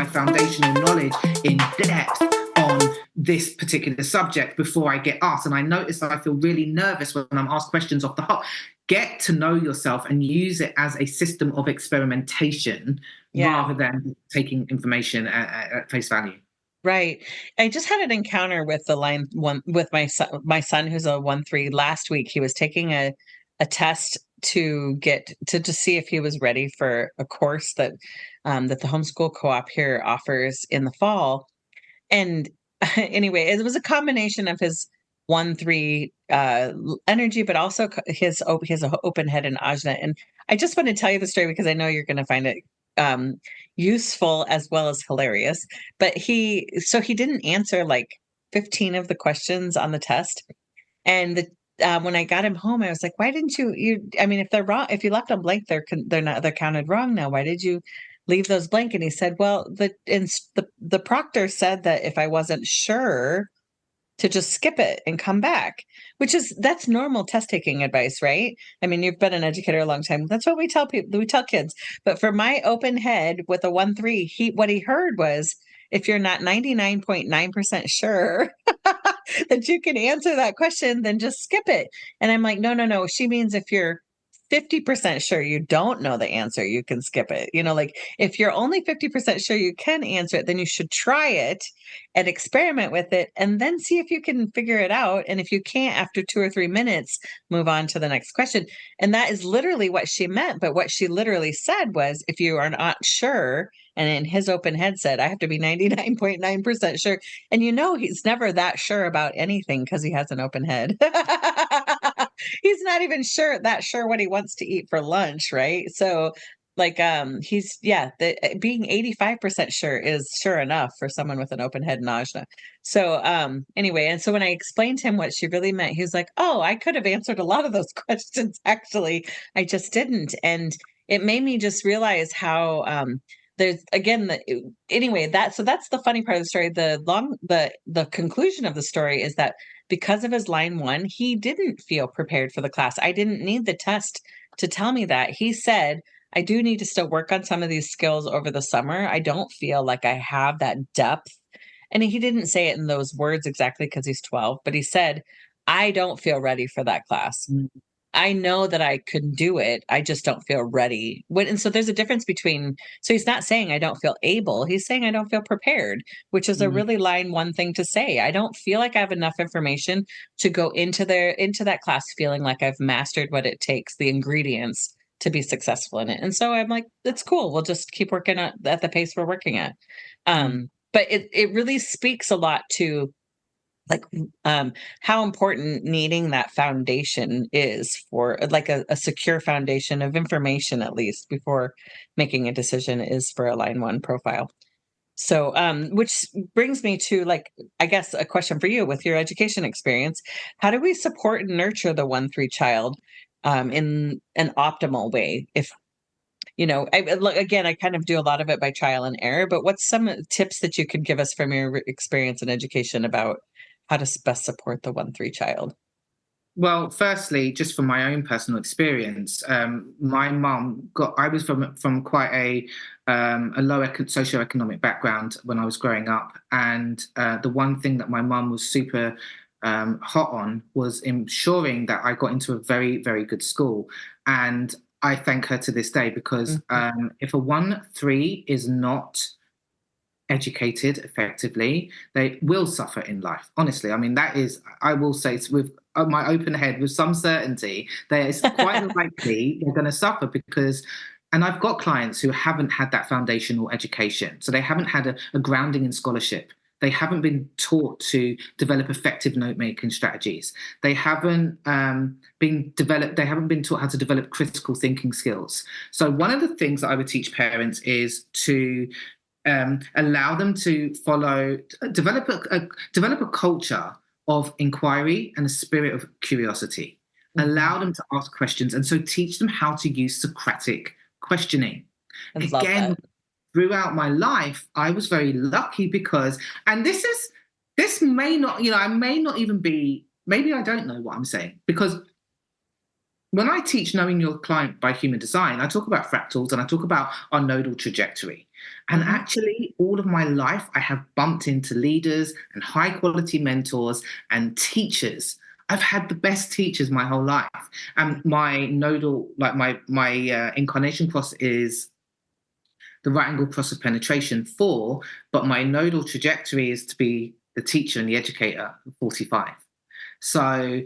my foundational knowledge in depth on this particular subject before I get asked. And I notice that I feel really nervous when I'm asked questions off the hop. Get to know yourself and use it as a system of experimentation rather than taking information at face value. Right. I just had an encounter with the line one with my son who's a 1-3 last week. He was taking a test to just see if he was ready for a course that that the homeschool co-op here offers in the fall. And anyway, it was a combination of his 1-3 energy, but also he has an open head and ajna. And I just want to tell you the story because I know you're going to find it useful as well as hilarious. But he didn't answer like 15 of the questions on the test. And when I got him home, I was like, why didn't you, I mean, if they're wrong, if you left them blank, they're counted wrong now. Why did you leave those blank? And he said, well, the proctor said that if I wasn't sure to just skip it and come back, that's normal test taking advice, right? I mean, you've been an educator a long time. That's what we tell people, we tell kids. But for my open head with a 1-3, what he heard was, if you're not 99.9% sure that you can answer that question, then just skip it. And I'm like, no. She means if you're 50% sure you don't know the answer, you can skip it. Like if you're only 50% sure you can answer it, then you should try it and experiment with it and then see if you can figure it out. And if you can't, after 2 or 3 minutes, move on to the next question. And that is literally what she meant. But what she literally said was, if you are not sure, and in his open head said, I have to be 99.9% sure. And he's never that sure about anything because he has an open head. He's not even that sure what he wants to eat for lunch, right? So like being 85% sure is sure enough for someone with an open head and ajna. So anyway, and so when I explained to him what she really meant, he was like, oh, I could have answered a lot of those questions actually. I just didn't. And it made me just realize how there's again that's the funny part of the story. The conclusion of the story is that because of his line 1, he didn't feel prepared for the class. I didn't need the test to tell me that. He said, I do need to still work on some of these skills over the summer. I don't feel like I have that depth. And he didn't say it in those words exactly because he's 12, but he said, I don't feel ready for that class. Mm-hmm. I know that I could do it. I just don't feel ready. And so there's a difference so he's not saying I don't feel able. He's saying I don't feel prepared, which is a really line 1 thing to say. I don't feel like I have enough information to go into that class feeling like I've mastered what it takes, the ingredients to be successful in it. And so I'm like, that's cool. We'll just keep working at the pace we're working at. But it really speaks a lot to like how important needing that foundation is for like a secure foundation of information, at least before making a decision, is for a line 1 profile. So which brings me to I guess a question for you with your education experience. How do we support and nurture the 1-3 child in an optimal way? If I kind of do a lot of it by trial and error, but what's some tips that you could give us from your experience in education about how to best support the 1-3 child? Well, firstly, just from my own personal experience, my mum I was from quite a low socioeconomic background when I was growing up. And the one thing that my mum was super hot on was ensuring that I got into a very, very good school. And I thank her to this day because if a 1-3 is not educated effectively, they will suffer in life. Honestly, I mean, I will say with my open head, with some certainty, that it's quite likely they're going to suffer and I've got clients who haven't had that foundational education. So they haven't had a grounding in scholarship. They haven't been taught to develop effective note-making strategies. They haven't been taught how to develop critical thinking skills. So one of the things that I would teach parents is to allow them to develop a culture of inquiry and a spirit of curiosity. Allow them to ask questions, and so teach them how to use Socratic questioning. Again, throughout my life, I was very lucky because, and this may not, I may not even be, maybe I don't know what I'm saying, because when I teach knowing your client by human design, I talk about fractals and I talk about our nodal trajectory. And actually, all of my life, I have bumped into leaders and high quality mentors and teachers. I've had the best teachers my whole life. And my nodal, like my incarnation cross is the right angle cross of penetration 4, but my nodal trajectory is to be the teacher and the educator 45. So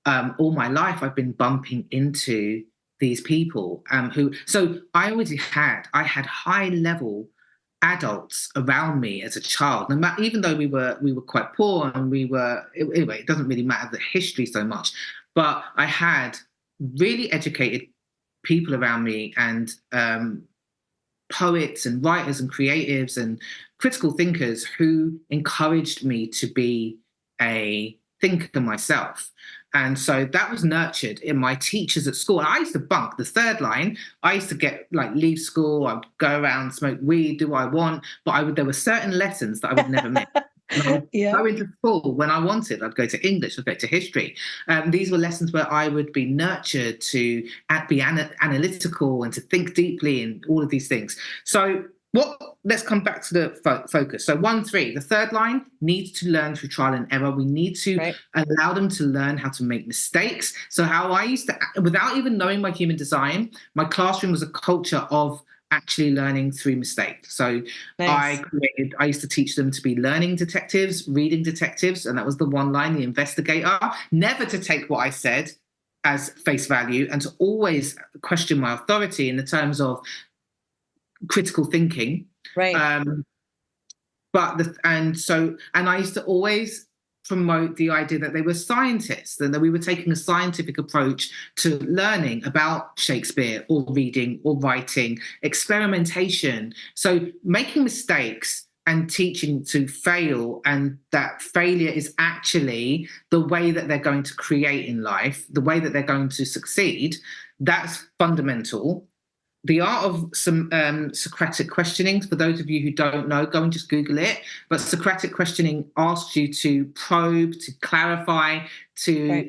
all my life I've been bumping into these people who. So I had high level adults around me as a child. And even though we were quite poor and anyway, it doesn't really matter the history so much. But I had really educated people around me and poets and writers and creatives and critical thinkers who encouraged me to be a thinker myself. And so that was nurtured in my teachers at school. And I used to bunk the third line. I used to leave school, I'd go around, smoke weed, do what I want, but there were certain lessons that I would never miss. And I would go into school when I wanted. I'd go to English, I'd go to history. These were lessons where I would be nurtured to be analytical and to think deeply and all of these things. So let's come back to the focus. So 1-3, the third line needs to learn through trial and error. We need to allow them to learn how to make mistakes. So how I used to, without even knowing my human design, my classroom was a culture of actually learning through mistakes. So I used to teach them to be learning detectives, reading detectives, and that was the one line, the investigator, never to take what I said as face value and to always question my authority in the terms of critical thinking. Right. And I used to always promote the idea that they were scientists and that we were taking a scientific approach to learning about Shakespeare or reading or writing, experimentation. So making mistakes and teaching to fail, and that failure is actually the way that they're going to create in life, the way that they're going to succeed. That's fundamental. The art of some Socratic questioning, for those of you who don't know, go and just Google it. But Socratic questioning asks you to probe, to clarify, to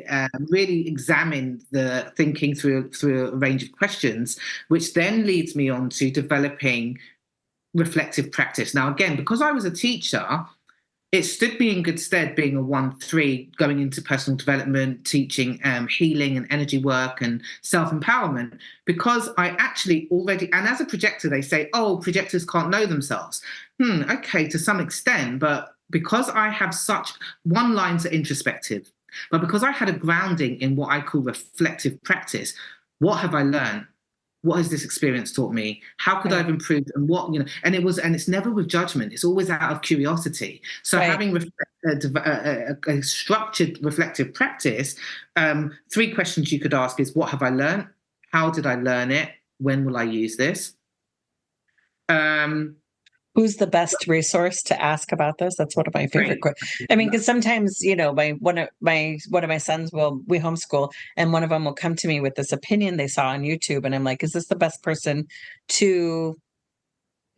really examine the thinking through a range of questions, which then leads me on to developing reflective practice. Now, again, because I was a teacher, it stood me in good stead being a 1-3, going into personal development, teaching healing and energy work and self-empowerment, because I actually already, and as a projector, they say, oh, projectors can't know themselves. Okay, to some extent, but because I have one lines are introspective, but because I had a grounding in what I call reflective practice, what have I learned? What has this experience taught me? How could I have improved? And and it's never with judgment. It's always out of curiosity. So having a structured reflective practice, 3 questions you could ask is, what have I learned? How did I learn it? When will I use this? Who's the best resource to ask about this? That's one of my favorite questions. I mean, because sometimes, one of my sons we homeschool, and one of them will come to me with this opinion they saw on YouTube, and I'm like, is this the best person to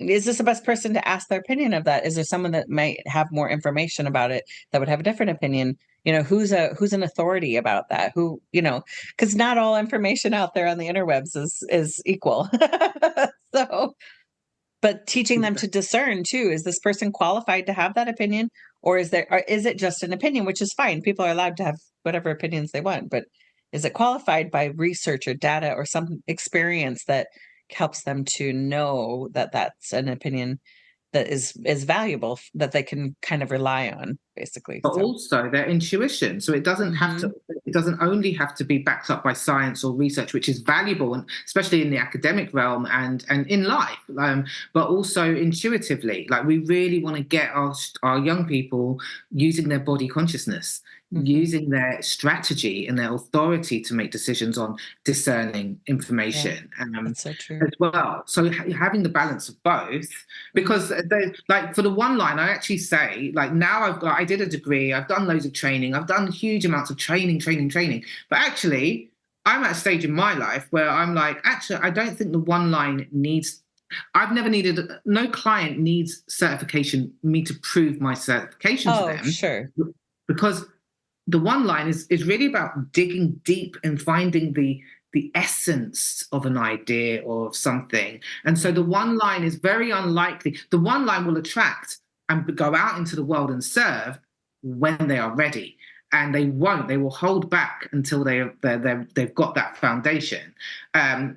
ask their opinion of that? Is there someone that might have more information about it that would have a different opinion? Who's an authority about that? Who, because not all information out there on the interwebs is equal. But teaching them to discern too, is this person qualified to have that opinion, or is it just an opinion, which is fine. People are allowed to have whatever opinions they want, but is it qualified by research or data or some experience that helps them to know that that's an opinion that is valuable, that they can kind of rely on, basically. But also their intuition. So it doesn't have to, it doesn't only have to be backed up by science or research, which is valuable, and especially in the academic realm and in life, but also intuitively. Like, we really want to get our young people using their body consciousness, using their strategy and their authority to make decisions on discerning information. That's so true. As well. So having the balance of both, because for the one line, I actually say, like, now I did a degree, I've done loads of training, I've done huge amounts of training, but actually I'm at a stage in my life where I'm like, actually, I don't think the one line needs, no client needs certification, me to prove my certification to them. Sure. Because the one line is really about digging deep and finding the the essence of an idea or of something. And so the one line is very unlikely. The one line will attract and go out into the world and serve when they are ready. And they won't. They will hold back until they've got that foundation.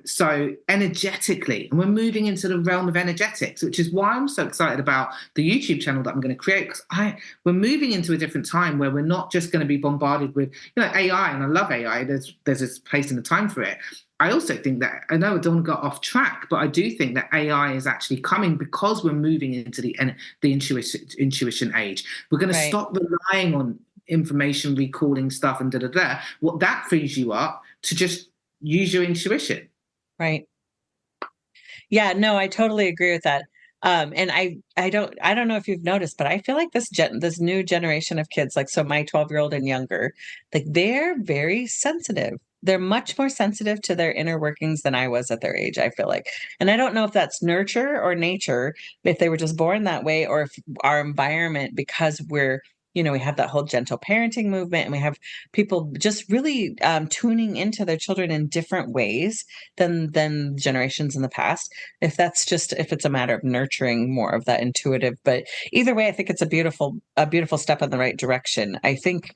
So energetically, and we're moving into the realm of energetics, which is why I'm so excited about the YouTube channel that I'm going to create. Because we're moving into a different time where we're not just going to be bombarded with, AI. And I love AI. There's a place and a time for it. I also think that, I know I don't go off track, but I do think that AI is actually coming because we're moving into the intuition age. We're going to stop relying on information recalling stuff and what that frees you up to just use your intuition. Right. Yeah, no, I totally agree with that. And I don't know if you've noticed, but I feel like this new generation of kids, like, so my 12-year-old and younger, like, they're very sensitive. They're much more sensitive to their inner workings than I was at their age, I feel like. And I don't know if that's nurture or nature, if they were just born that way, or if our environment, because we have that whole gentle parenting movement, and we have people just really tuning into their children in different ways than generations in the past. If it's a matter of nurturing more of that intuitive, but either way, I think it's a beautiful step in the right direction. I think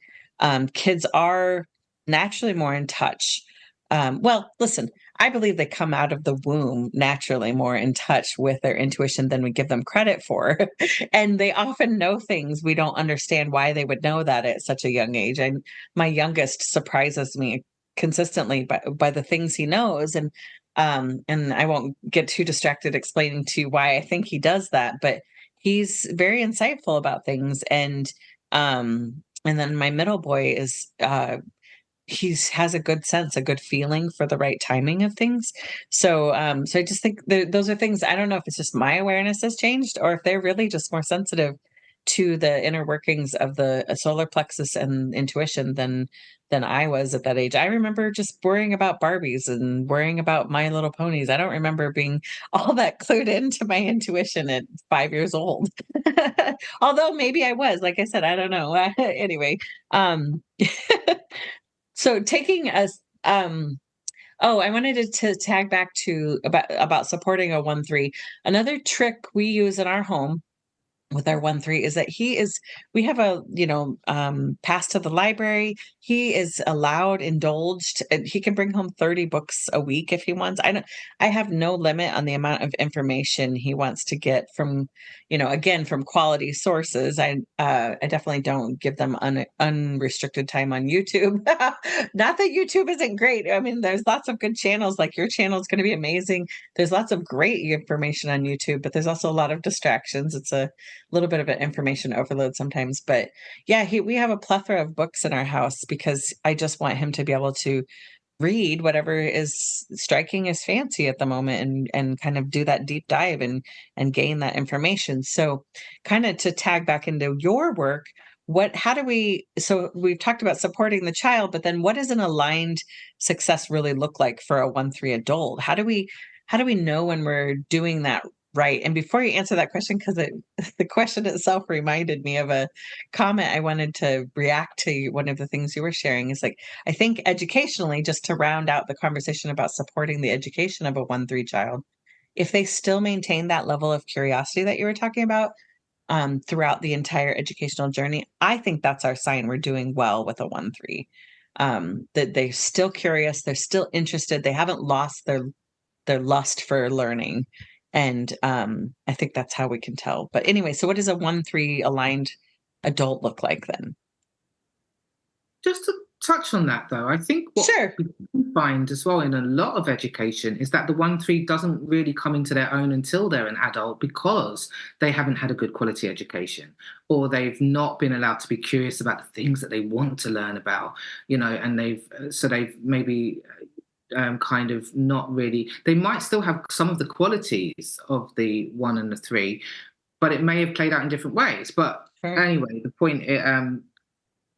kids are naturally more in touch. Well, listen, I believe they come out of the womb naturally more in touch with their intuition than we give them credit for. And they often know things we don't understand why they would know that at such a young age. And my youngest surprises me consistently by the things he knows. And I won't get too distracted explaining to you why I think he does that, but he's very insightful about things. And then my middle boy is has a good sense, a good feeling for the right timing of things. So I just think those are things. I don't know if it's just my awareness has changed, or if they're really just more sensitive to the inner workings of the solar plexus and intuition than I was at that age. I remember just worrying about Barbies and worrying about My Little Ponies. I don't remember being all that clued into my intuition at 5 years old. Although maybe I was, like I said, I don't know. Anyway, so taking us, I wanted to tag back to about supporting a 1-3. Another trick we use in our home with our 1-3 is that we have a pass to the library. He is allowed, indulged, and he can bring home 30 books a week if he wants. I have no limit on the amount of information he wants to get from, again, from quality sources. I definitely don't give them unrestricted time on YouTube. Not that YouTube isn't great. I mean, there's lots of good channels. Like, your channel is going to be amazing. There's lots of great information on YouTube, but there's also a lot of distractions. It's a little bit of an information overload sometimes. But yeah, we have a plethora of books in our house because I just want him to be able to read whatever is striking his fancy at the moment, and kind of do that deep dive and gain that information. So kind of to tag back into your work, so we've talked about supporting the child, but then what does an aligned success really look like for a 1-3 adult? How do we know when we're doing that right? And before you answer that question, because the question itself reminded me of a comment I wanted to react to. One of the things you were sharing is, like, I think educationally, just to round out the conversation about supporting the education of a 1-3 child, if they still maintain that level of curiosity that you were talking about throughout the entire educational journey, I think that's our sign we're doing well with a 1-3. That they're still curious, they're still interested, they haven't lost their lust for learning. And I think that's how we can tell. But anyway, so what does a 1-3 aligned adult look like then? Just to touch on that, though, I think what Sure. we find as well in a lot of education is that the 1-3 doesn't really come into their own until they're an adult, because they haven't had a good quality education, or they've not been allowed to be curious about the things that they want to learn about, and they've maybe kind of not really. They might still have some of the qualities of the 1 and the 3, but it may have played out in different ways. But anyway, the point.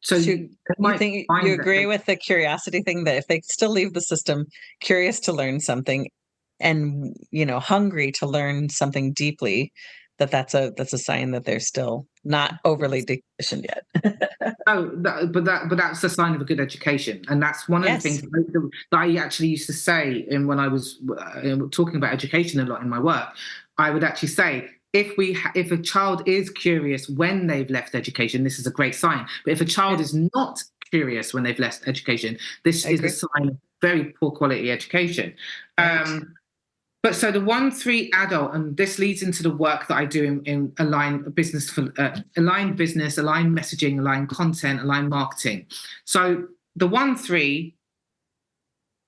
So you think you agree with the curiosity thing, that if they still leave the system curious to learn something and hungry to learn something deeply, that's a sign that they're still not overly conditioned yet. Oh, but that's a sign of a good education, and that's one of the things Yes. that I actually used to say. And when I was talking about education a lot in my work, I would actually say, if a child is curious when they've left education, this is a great sign. But if a child Yeah, is not curious when they've left education, this I is a agree. sign of very poor quality education. Right. But so the 1-3 adult, and this leads into the work that I do in aligned business, aligned business, aligned messaging, aligned content, aligned marketing. So the 1-3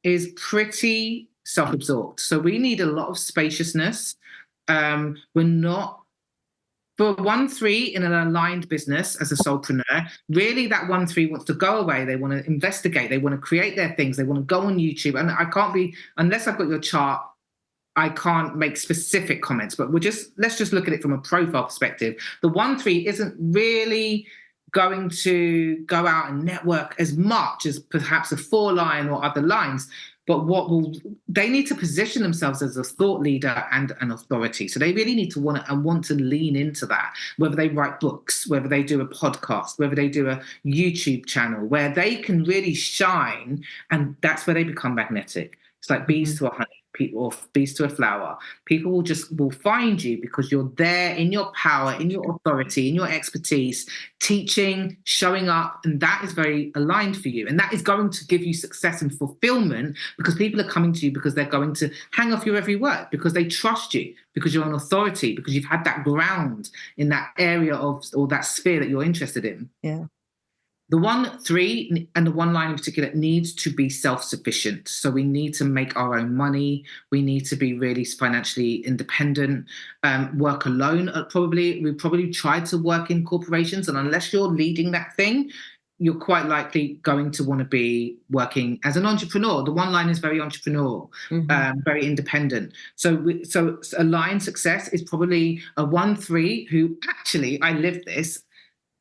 is pretty self-absorbed. So we need a lot of spaciousness. We're not for 1-3 in an aligned business as a solopreneur. Really, that 1-3 wants to go away. They want to investigate. They want to create their things. They want to go on YouTube. And I can't be unless I've got your chart. I can't make specific comments, but let's just look at it from a profile perspective. The 1-3 isn't really going to go out and network as much as perhaps a 4 line or other lines. But they need to position themselves as a thought leader and an authority. So they really need to want to lean into that, whether they write books, whether they do a podcast, whether they do a YouTube channel, where they can really shine, and that's where they become magnetic. It's like bees Mhm. to a honey, people, or bees to a flower. People will find you because you're there in your power, in your authority, in your expertise, teaching, showing up, and that is very aligned for you. And that is going to give you success and fulfillment because people are coming to you because they're going to hang off your every word, because they trust you, because you're an authority, because you've had that ground in that area or that sphere that you're interested in. Yeah. The 1-3 and the 1 line in particular needs to be self-sufficient. So we need to make our own money. We need to be really financially independent. Work alone. We probably try to work in corporations, and unless you're leading that thing, you're quite likely going to want to be working as an entrepreneur. The 1 line is very entrepreneurial, Hmm. very independent. So aligned success is probably a 1-3 who actually, I live this,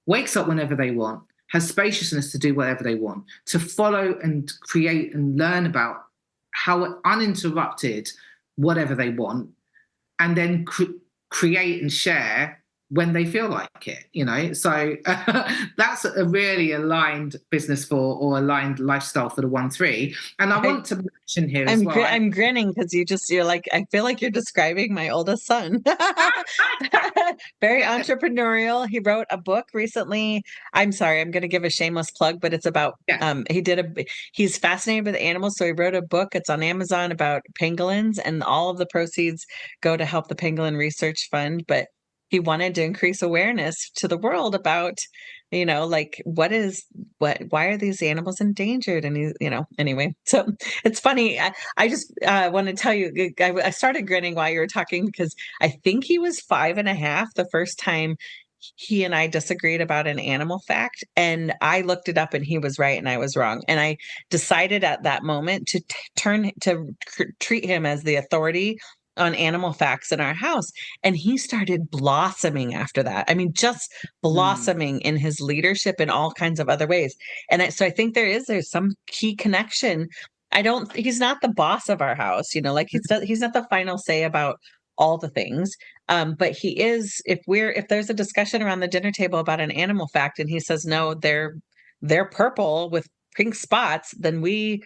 wakes up whenever they want, has spaciousness to do whatever they want, to follow and create and learn about how uninterrupted whatever they want, and then create and share when they feel like it. So that's a really aligned business or aligned lifestyle for the 1-3. And I want to mention here as well. I'm grinning because you're like, I feel like you're describing my oldest son. Very entrepreneurial. He wrote a book recently. I'm sorry, I'm going to give a shameless plug, but it's about Yeah. he's fascinated with animals, so he wrote a book. It's on Amazon about pangolins, and all of the proceeds go to help the Pangolin Research Fund. But he wanted to increase awareness to the world about, like, why are these animals endangered? And anyway, so it's funny. I just want to tell you, I started grinning while you were talking because I think he was 5.5 the first time he and I disagreed about an animal fact. And I looked it up and he was right and I was wrong. And I decided at that moment to treat him as the authority on animal facts in our house. And he started blossoming after that. I mean, just Mm. blossoming in his leadership in all kinds of other ways. And so I think there's some key connection. He's not the boss of our house, like he's not the final say about all the things. But he is, if there's a discussion around the dinner table about an animal fact and he says, no, they're purple with pink spots, then we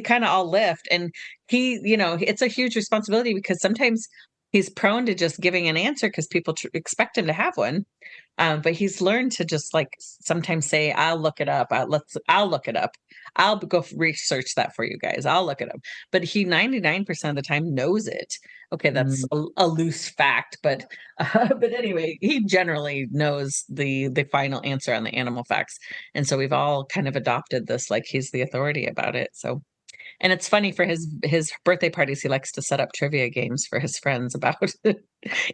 kind of all lift. And it's a huge responsibility because sometimes he's prone to just giving an answer because people expect him to have one. But he's learned to just like sometimes say, "I'll look it up. I'll look it up. I'll go research that for you guys. I'll look it up." But he 99% of the time knows it. Okay, that's Mm. a loose fact, but but anyway, he generally knows the final answer on the animal facts, and so we've all kind of adopted this like he's the authority about it. So, and it's funny for his birthday parties, he likes to set up trivia games for his friends about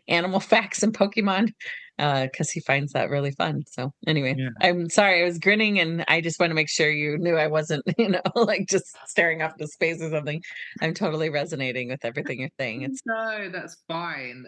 animal facts and Pokemon, because he finds that really fun. So anyway, Yeah. I'm sorry, I was grinning and I just want to make sure you knew I wasn't, like just staring off into space or something. I'm totally resonating with everything you're saying. It's No, that's fine.